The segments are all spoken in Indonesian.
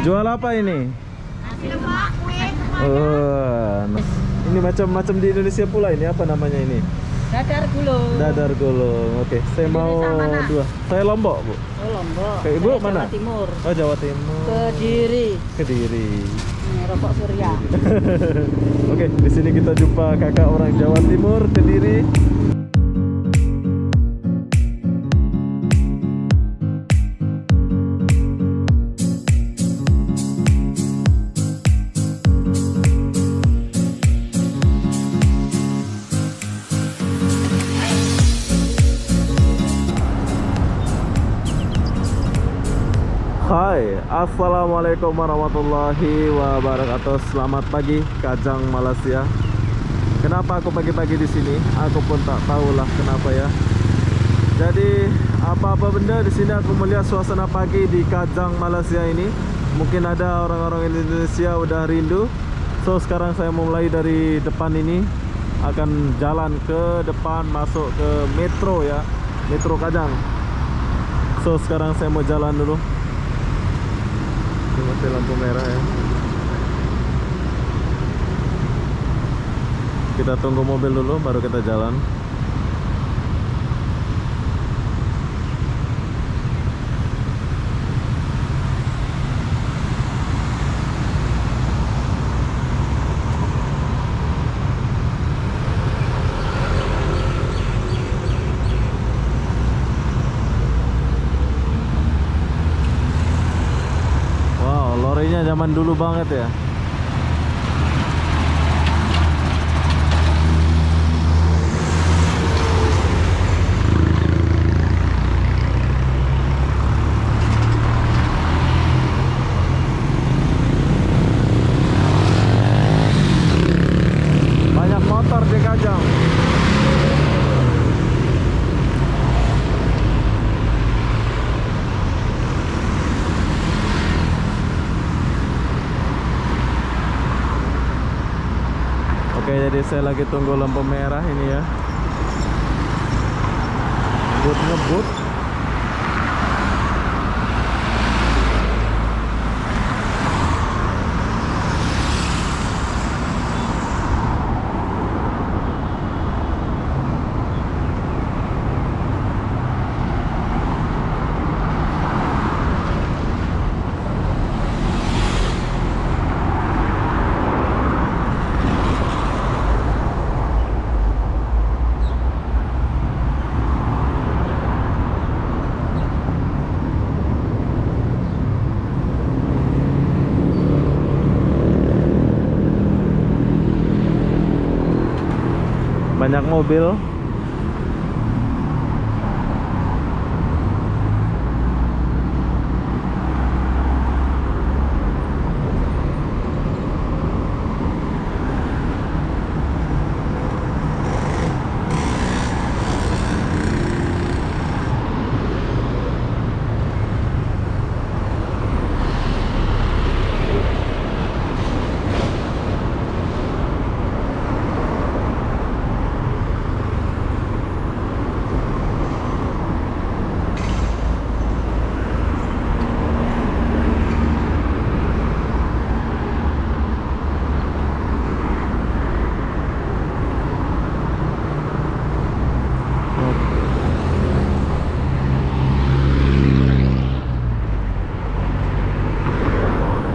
Jual apa ini? Nasi lemak, kue. Ini macam-macam di Indonesia pula ini. Apa namanya ini? Dadar gulung. Dadar gulung. Oke, saya mau Indonesia mana? 2. Saya Lombok, Bu. Oh, Lombok. Oke, Ibu Saya mana? Jawa Timur. Oh, Jawa Timur. Kediri. Kediri. Rokok Surya. Oke, di sini kita jumpa kakak orang Jawa Timur, Kediri. Hai, assalamualaikum warahmatullahi wabarakatuh. Selamat pagi, Kajang Malaysia. Kenapa aku pagi-pagi di sini? Aku pun tak tahulah kenapa ya. Jadi apa-apa benda di sini aku melihat suasana pagi di Kajang Malaysia ini. Mungkin ada orang-orang Indonesia udah rindu. So sekarang saya mulai dari depan ini, akan jalan ke depan masuk ke metro ya, Metro Kajang. So sekarang saya mau jalan dulu. Ini masih lampu merah ya. Kita tunggu mobil dulu baru kita jalan. Lorinya zaman dulu banget ya. Banyak motor di Kajang. Oke, jadi saya lagi tunggu lampu merah ini ya. Ngebut. Banyak mobil.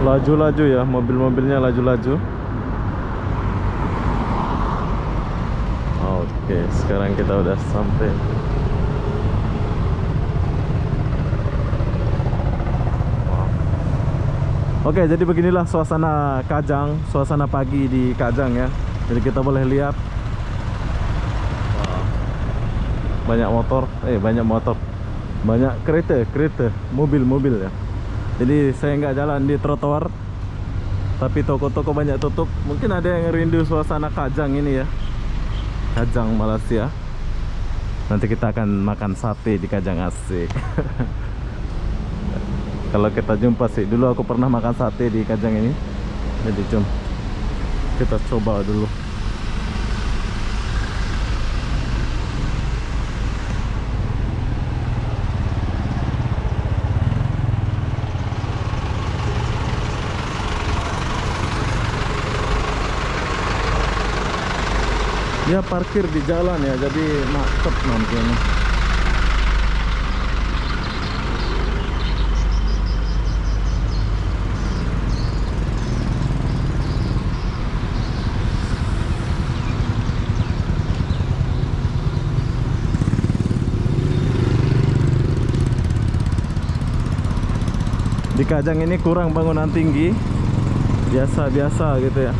Laju-laju ya, mobil-mobilnya laju-laju. Oke, sekarang kita udah sampai. Oke, jadi beginilah suasana Kajang, suasana pagi di Kajang ya. Jadi kita boleh lihat banyak motor, banyak kereta, mobil-mobil ya. Jadi saya nggak jalan di trotoar, tapi toko-toko banyak tutup. Mungkin ada yang rindu suasana Kajang ini ya, Kajang Malaysia. Nanti kita akan makan sate di Kajang, asik. Kalau kita jumpa sih, dulu aku pernah makan sate di Kajang ini. Jadi kita coba dulu. Dia parkir di jalan ya, jadi macet nanti ini. Di Kajang ini kurang bangunan tinggi, biasa-biasa gitu ya.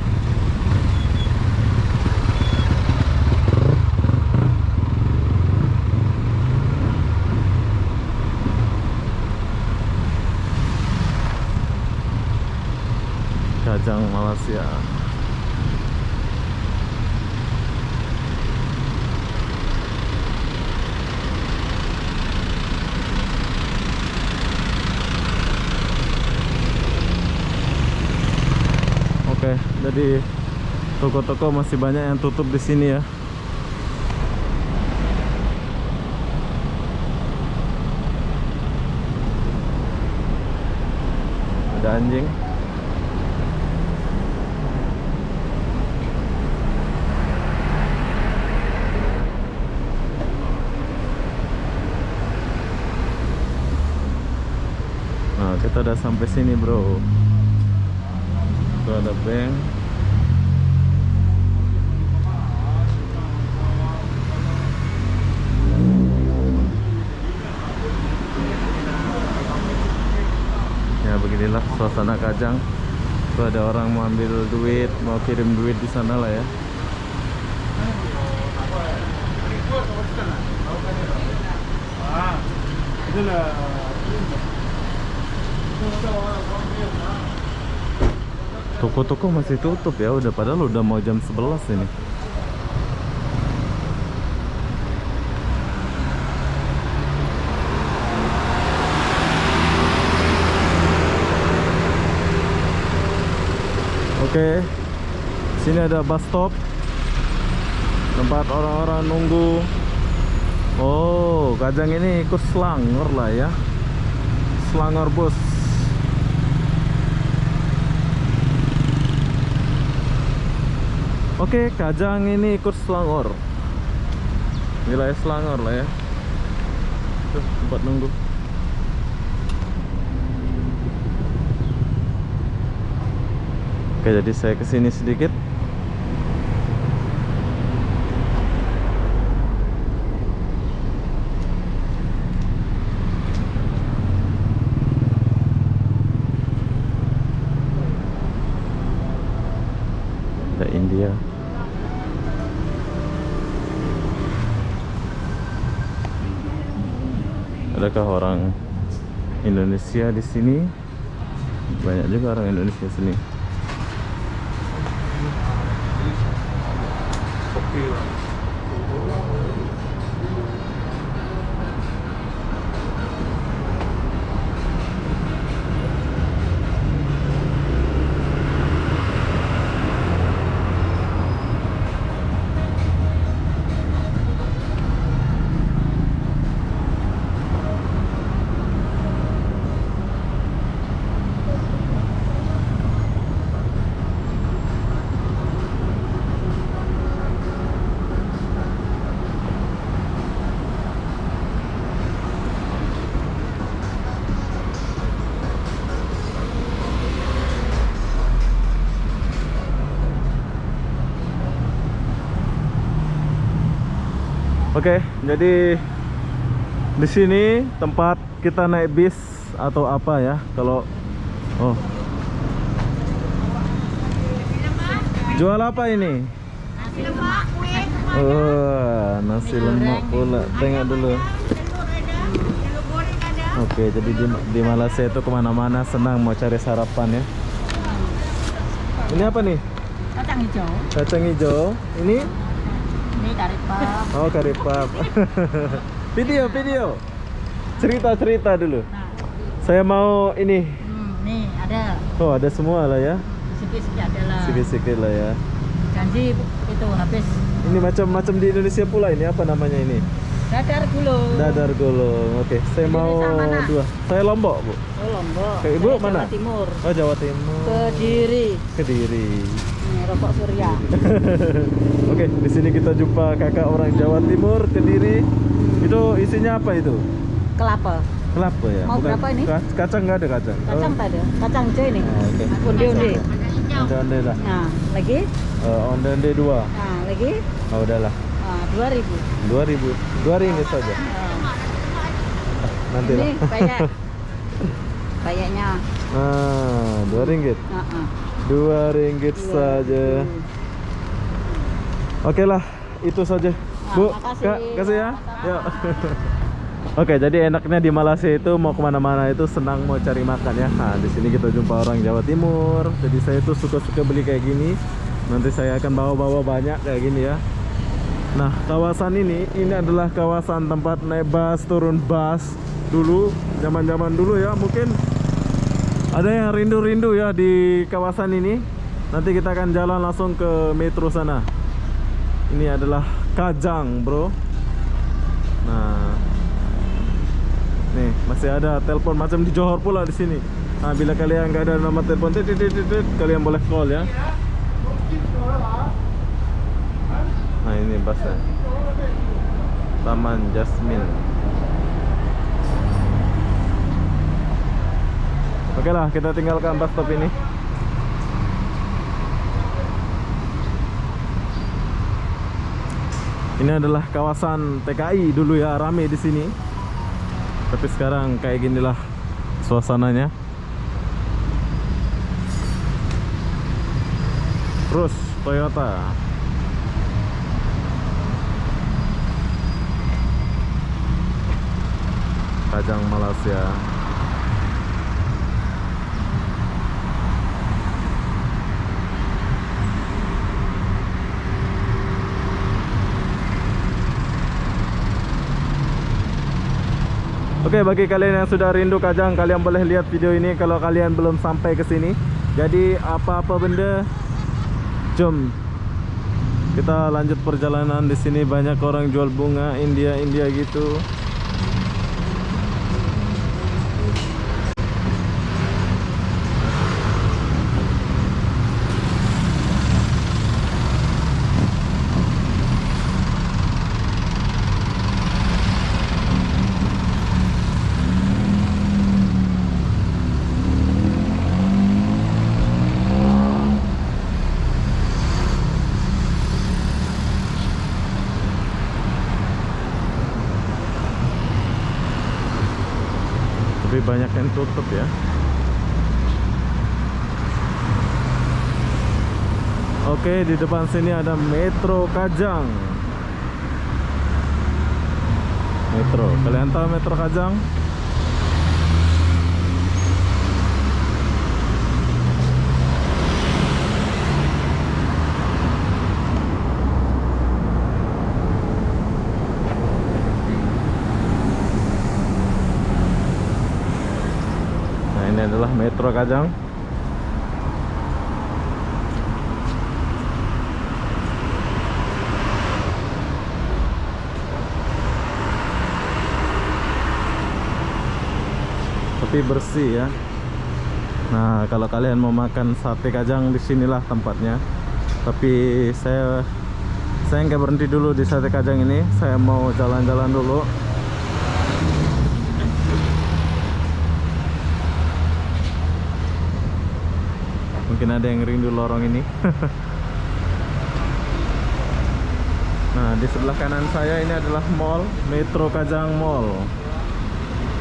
Kajang Malaysia. Oke, jadi toko-toko masih banyak yang tutup di sini ya. Ada anjing. Nah, kita udah sampai sini, bro. Itu ada bank. Ya beginilah suasana Kajang. Itu ada orang mau ambil duit, mau kirim duit di sana lah ya. Toko-toko masih tutup ya, padahal udah mau jam 11 ini. Oke. Sini ada bus stop. Tempat orang-orang nunggu. Oh, Kajang ini ikut Selangor lah ya. Selangor bus. Oke, Kajang ini ikut Selangor. Wilayah Selangor lah ya. Tuh, tempat nunggu. Oke, jadi saya kesini sedikit. Ada India. Adakah orang Indonesia di sini? Banyak juga orang Indonesia sini. Oke, jadi di sini tempat kita naik bis atau apa ya? Kalau jual apa ini? Nasi lemak, kue. Nasi lemak pula. Tengok dulu. Oke, jadi di Malaysia itu kemana-mana senang mau cari sarapan ya. Ini apa nih? Kacang hijau. Kacang hijau. Ini Karipap. Oh, karipap. Video. Cerita dulu. Nah, Saya mau ini. nih ada. Oh, ada semua lah ya. Sikit-sikit ada lah. Sikit-sikit lah ya. Janji itu habis. Ini macam-macam di Indonesia pula ini. Apa namanya ini? Dadar gulung. Dadar gulung. Oke, saya Kediri mau sama mana? 2. Saya Lombok, Bu. Oh, Lombok. Ke Ibu Saya mana? Jawa Timur. Oh, Jawa Timur. Kediri. Kediri. Nih, rokok Surya. Oke, di sini kita jumpa kakak orang Jawa Timur, Kediri. Itu isinya apa itu? Kelapa. Kelapa ya? Mau berapa ini? Kacang nggak ada kacang? Kacang tak ada. Kacang hijau ini. Oh, oke. Onde-onde. Onde-onde lah. Nah, lagi? Onde-onde 2. Nah, lagi? Oh, udahlah. 2.000. 2.000. 2 ringgit saja. Nanti lah. Ini kayak kayaknya. Nah, 2 ringgit. 2 ringgit saja. Oke lah, itu saja. Bu, makasih. Kak, kasih ya. Yuk. Oke, jadi enaknya di Malaysia itu mau kemana-mana itu senang mau cari makan ya. Nah, di sini kita jumpa orang Jawa Timur. Jadi saya tuh suka-suka beli kayak gini. Nanti saya akan bawa-bawa banyak kayak gini ya. Nah, kawasan ini adalah kawasan tempat naik bus, turun bus dulu, zaman-zaman dulu ya. Mungkin ada yang rindu-rindu ya di kawasan ini. Nanti kita akan jalan langsung ke metro sana. Ini adalah Kajang, bro. Nah, nih masih ada telepon macam di Johor pula di sini. Nah, bila kalian nggak ada nomor telepon, kalian boleh call ya. Nah, ini busnya. Taman Jasmine. Oke lah, kita tinggalkan bus stop ini. Ini adalah kawasan TKI dulu ya, rame di sini. Tapi sekarang kayak ginilah suasananya. Terus Toyota. Kajang Malaysia. Oke, bagi kalian yang sudah rindu Kajang, kalian boleh lihat video ini kalau kalian belum sampai ke sini. Jadi apa-apa benda, jom kita lanjut perjalanan. Di sini banyak orang jual bunga India gitu. Tapi banyak yang tutup ya. Oke, di depan sini ada Metro Kajang. Metro, kalian tahu Metro Kajang? Ini adalah Metro Kajang. Tapi bersih ya. Nah, kalau kalian mau makan sate Kajang, disinilah tempatnya. Tapi saya nggak berhenti dulu di sate Kajang ini. Saya mau jalan-jalan dulu. Mungkin ada yang rindu lorong ini. Nah, di sebelah kanan saya ini adalah mall, Metro Kajang Mall.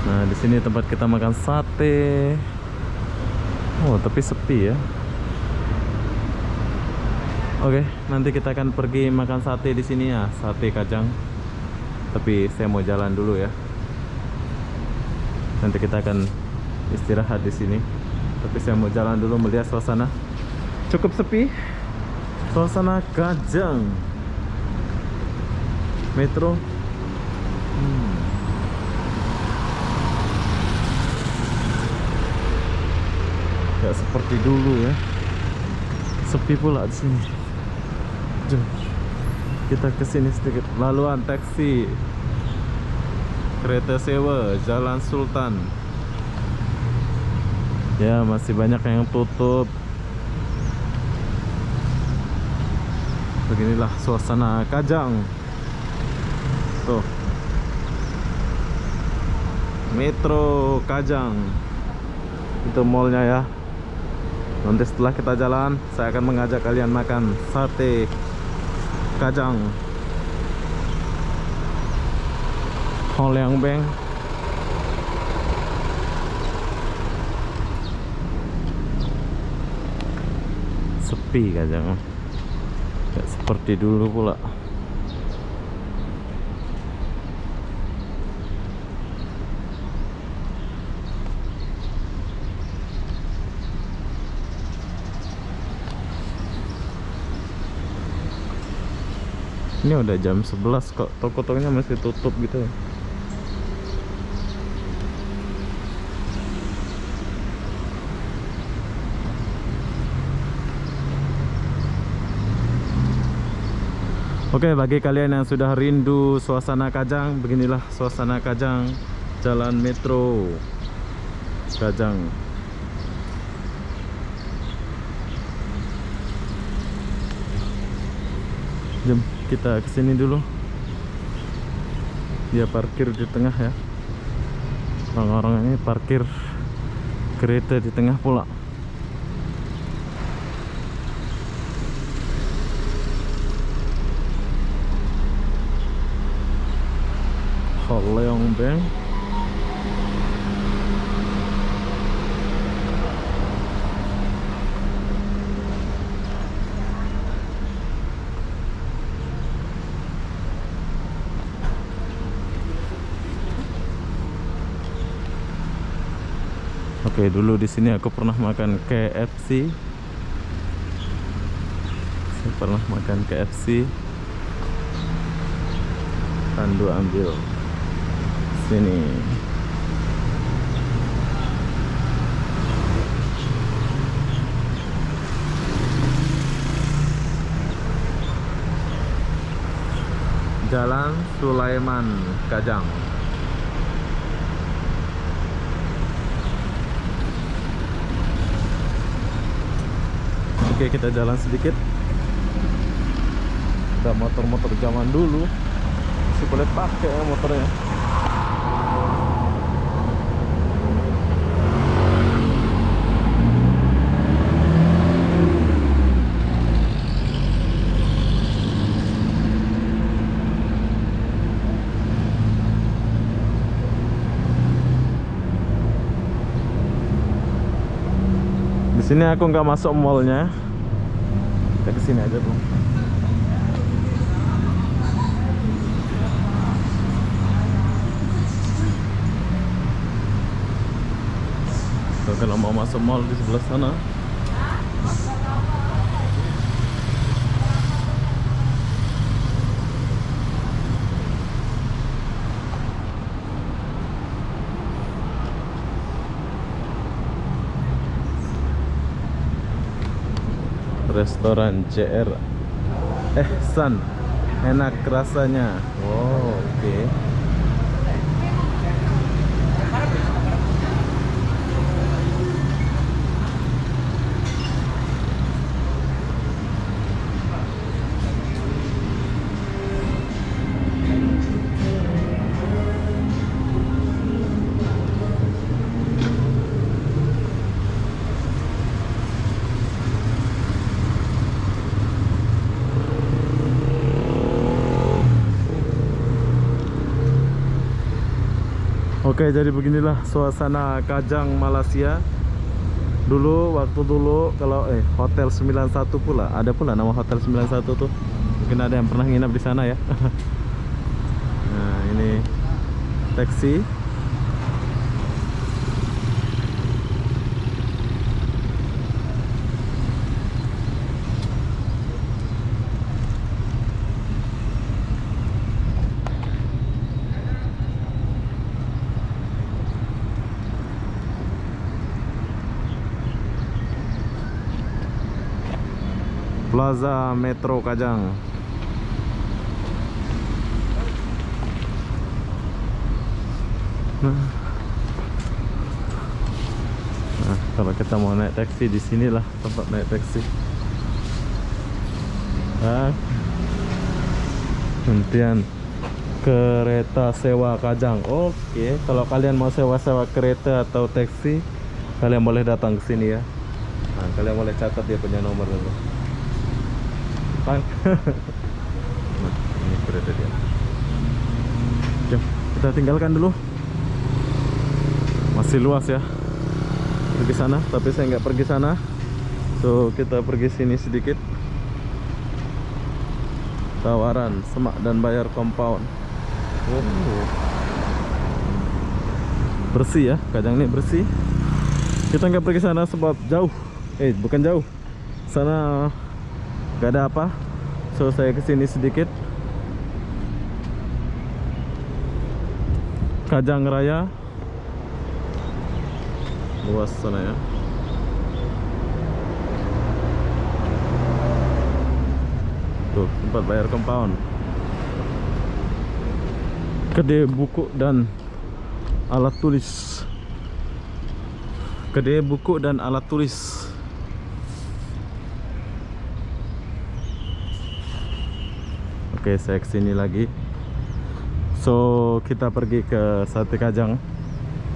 Nah, di sini tempat kita makan sate. Oh, tapi sepi ya. Oke, nanti kita akan pergi makan sate di sini ya, sate Kajang. Tapi saya mau jalan dulu ya. Nanti kita akan istirahat di sini. Tapi saya mau jalan dulu melihat suasana. Cukup sepi. Suasana Kajang Metro. Gak seperti dulu ya. Sepi pula di sini. Jom kita ke sini sedikit. Laluan taksi kereta sewa Jalan Sultan. Ya, masih banyak yang tutup. Beginilah suasana Kajang. Tuh, Metro Kajang. Itu mallnya ya. Nanti setelah kita jalan, saya akan mengajak kalian makan sate Kajang Holyangbeng. Sepi Kajang, gak seperti dulu pula. Ini udah jam 11 kok, toko-tokonya masih tutup gitu ya. Oke, bagi kalian yang sudah rindu suasana Kajang, beginilah suasana Kajang, Jalan Metro Kajang. Jom kita kesini dulu. Dia parkir di tengah ya. Orang-orang ini parkir kereta di tengah pula. Holyangbeng. Oke, dulu di sini aku pernah makan KFC. Saya pernah makan KFC. Pandu ambil sini. Jalan Sulaiman Kajang. Oke, kita jalan sedikit. Ada motor-motor zaman dulu, masih boleh pakai ya motornya. Di sini aku nggak masuk mallnya. Kita kesini aja dulu. Tuh, kalau mau masuk mall di sebelah sana. Restoran JR Ehsan, enak rasanya. Oh, oke. Oke, jadi beginilah suasana Kajang Malaysia. Dulu, waktu dulu kalau Hotel 91 pula, ada pula nama Hotel 91 tuh. Mungkin ada yang pernah nginap di sana ya. Nah, ini taksi. Plaza Metro Kajang. Nah, kalau kita mau naik taksi di sinilah tempat naik taksi. Nah, hentian kereta sewa Kajang. Oke, kalau kalian mau sewa-sewa kereta atau taksi, kalian boleh datang ke sini ya. Nah, kalian boleh catat dia punya nomor dulu. Nah, ini kereta dia. Oke, kita tinggalkan dulu. Masih luas ya. Pergi sana, tapi saya nggak pergi sana. So, kita pergi sini sedikit. Tawaran semak dan bayar compound. Bersih ya, Kajang ini bersih. Kita nggak pergi sana sebab jauh. Bukan jauh. Sana nggak ada apa. So, saya kesini sedikit. Kajang Raya. Luas sana ya. Tuh, tempat bayar compound. Kedai buku dan alat tulis. Kedai buku dan alat tulis. Oke, saya kesini lagi. So, kita pergi ke Sate Kajang.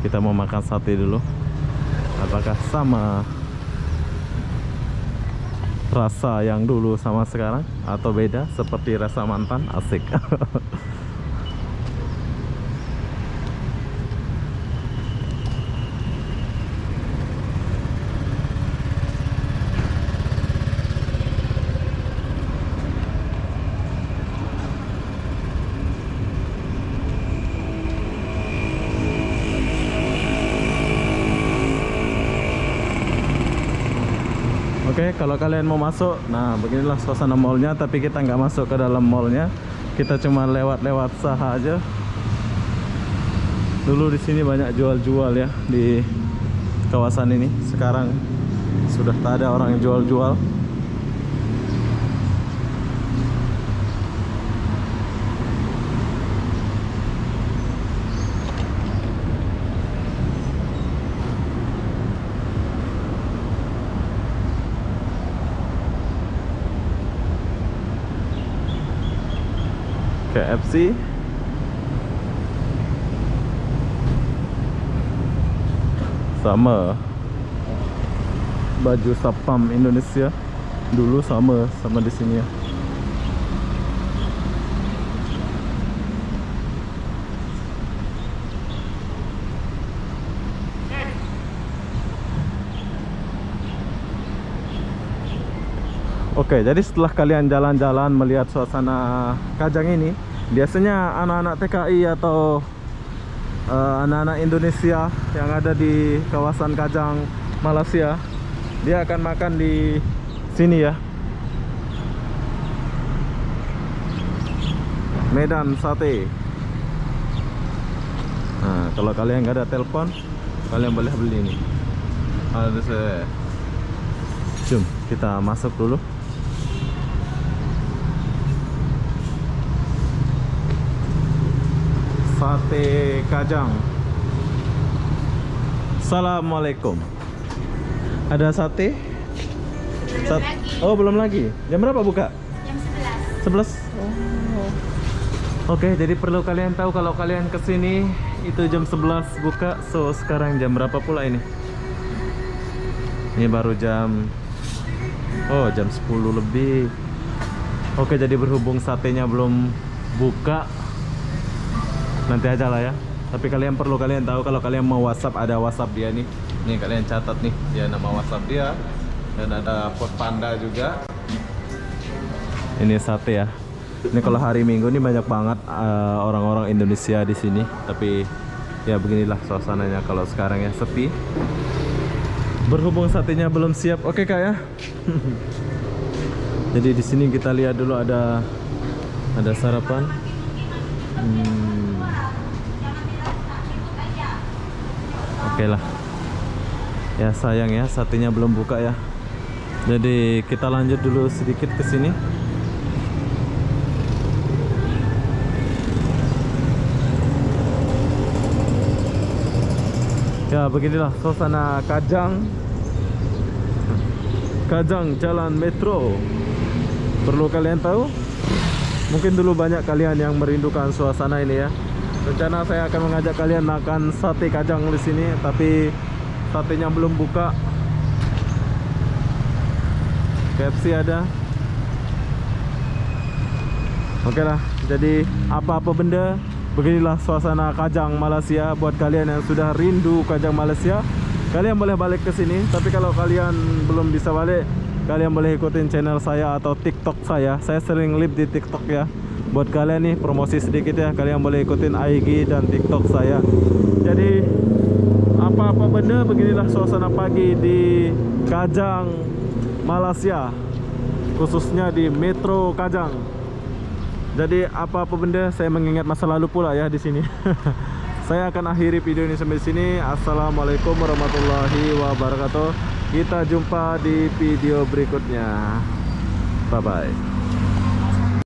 Kita mau makan sate dulu. Apakah sama rasa yang dulu sama sekarang atau beda seperti rasa mantan? Asik. Oke, kalau kalian mau masuk, nah beginilah suasana mallnya. Tapi kita nggak masuk ke dalam mallnya, kita cuma lewat-lewat saha aja. Dulu di sini banyak jual-jual ya di kawasan ini. Sekarang sudah tak ada orang yang jual-jual. KFC. Sama baju Sapam Indonesia dulu sama di sini ya. Oke, jadi setelah kalian jalan-jalan melihat suasana Kajang ini, biasanya anak-anak TKI atau anak-anak Indonesia yang ada di kawasan Kajang, Malaysia, dia akan makan di sini ya. Medan Sate. Nah, kalau kalian nggak ada telepon, kalian boleh beli ini. Ada saya. Jom kita masuk dulu. Sate Kajang. Assalamualaikum. Ada sate? Oh, belum lagi. Jam berapa buka? Jam 11. Oh. Oke, jadi perlu kalian tahu kalau kalian kesini itu jam 11 buka. So, sekarang jam berapa pula ini? Ini baru jam 10 lebih. Oke, jadi berhubung satenya belum buka, nanti aja lah ya. Tapi kalian tahu kalau kalian mau WhatsApp, ada WhatsApp dia nih. Nih kalian catat nih, dia nama WhatsApp dia. Dan ada Food Panda juga. Ini sate ya. Ini kalau hari Minggu ini banyak banget orang-orang Indonesia di sini. Tapi ya beginilah suasananya kalau sekarang ya, sepi. Berhubung satenya belum siap. Oke Kak ya. Jadi di sini kita lihat dulu ada sarapan. Oke lah. Ya sayang ya satenya belum buka ya. Jadi kita lanjut dulu sedikit ke sini. Ya, beginilah suasana Kajang Jalan Metro. Perlu kalian tahu? Mungkin dulu banyak kalian yang merindukan suasana ini ya. Rencana saya akan mengajak kalian makan sate kajang di sini, tapi satenya belum buka. KFC ada. Oke lah, jadi apa-apa benda, beginilah suasana Kajang Malaysia. Buat kalian yang sudah rindu Kajang Malaysia, kalian boleh balik ke sini. Tapi kalau kalian belum bisa balik, kalian boleh ikutin channel saya atau TikTok saya. Saya sering live di TikTok ya. Buat kalian nih, promosi sedikit ya, kalian boleh ikutin IG dan TikTok saya. Jadi apa-apa benda, beginilah suasana pagi di Kajang Malaysia, khususnya di Metro Kajang. Jadi apa-apa benda, saya mengingat masa lalu pula ya di sini. Saya akan akhiri video ini sampai sini. Assalamualaikum warahmatullahi wabarakatuh. Kita jumpa di video berikutnya. Bye bye.